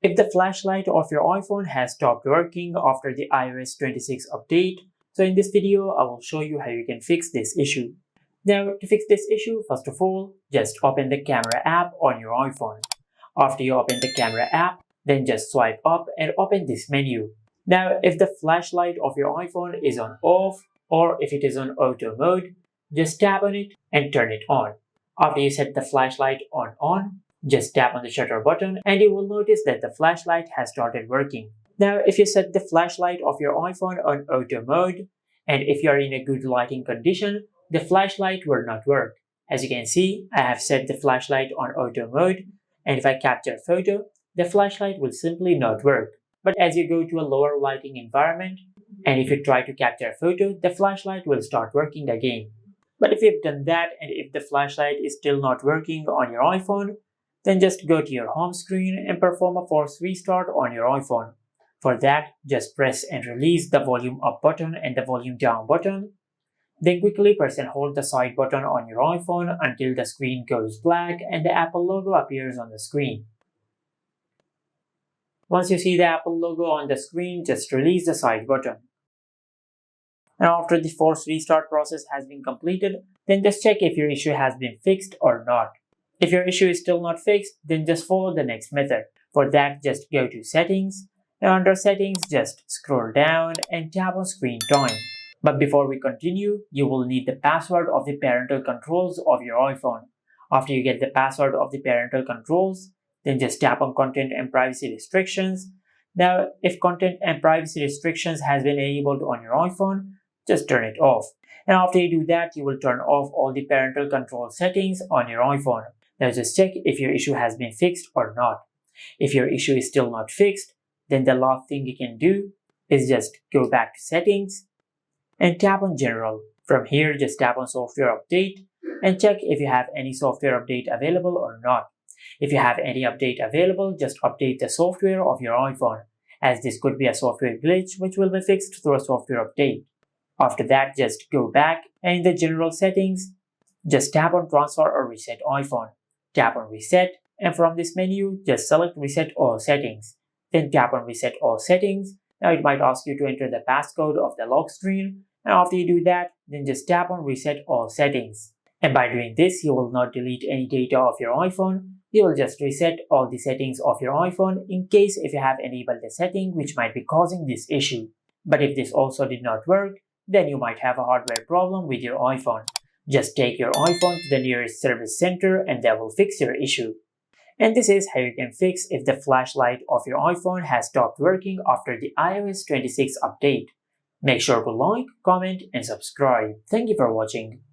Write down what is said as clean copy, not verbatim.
If the flashlight of your iPhone has stopped working after the iOS 26 update, so in this video I will show you how you can fix this issue. Now to fix this issue, first of all, just open the camera app on your iPhone. After you open the camera app, then just swipe up and open this menu. Now if the flashlight of your iPhone is on off or if it is on auto mode, just tap on it and turn it on. After you set the flashlight on, just tap on the shutter button and you will notice that the flashlight has started working. Now if you set the flashlight of your iPhone on auto mode and if you are in a good lighting condition, the flashlight will not work. As you can see, I have set the flashlight on auto mode and if I capture a photo, the flashlight will simply not work. But as you go to a lower lighting environment and if you try to capture a photo, the flashlight will start working again. But if you've done that and if the flashlight is still not working on your iPhone, then just go to your home screen and perform a force restart on your iPhone. For that, just press and release the volume up button and the volume down button. Then quickly press and hold the side button on your iPhone until the screen goes black and the Apple logo appears on the screen. Once you see the Apple logo on the screen, just release the side button. And after the force restart process has been completed, then just check if your issue has been fixed or not. If your issue is still not fixed, then just follow the next method. For that, just go to Settings, and under Settings, just scroll down and tap on Screen Time. But before we continue, you will need the password of the parental controls of your iPhone. After you get the password of the parental controls, then just tap on Content and Privacy Restrictions. Now, if Content and Privacy Restrictions has been enabled on your iPhone, just turn it off. And after you do that, you will turn off all the parental control settings on your iPhone. Now just check if your issue has been fixed or not. If your issue is still not fixed, then the last thing you can do is just go back to Settings and tap on General. From here, just tap on Software Update and check if you have any software update available or not. If you have any update available, just update the software of your iPhone, as this could be a software glitch which will be fixed through a software update. After that, just go back and in the General Settings, just tap on Transfer or Reset iPhone. Tap on Reset and from this menu, just select Reset All Settings. Then tap on Reset All Settings. Now it might ask you to enter the passcode of the lock screen, and after you do that, then just tap on Reset All Settings. And by doing this, you will not delete any data of your iPhone. You will just reset all the settings of your iPhone in case if you have enabled a setting which might be causing this issue. But if this also did not work, then you might have a hardware problem with your iPhone. Just take your iPhone to the nearest service center and they will fix your issue. And this is how you can fix if the flashlight of your iPhone has stopped working after the iOS 26 update. Make sure to like, comment, and subscribe. Thank you for watching.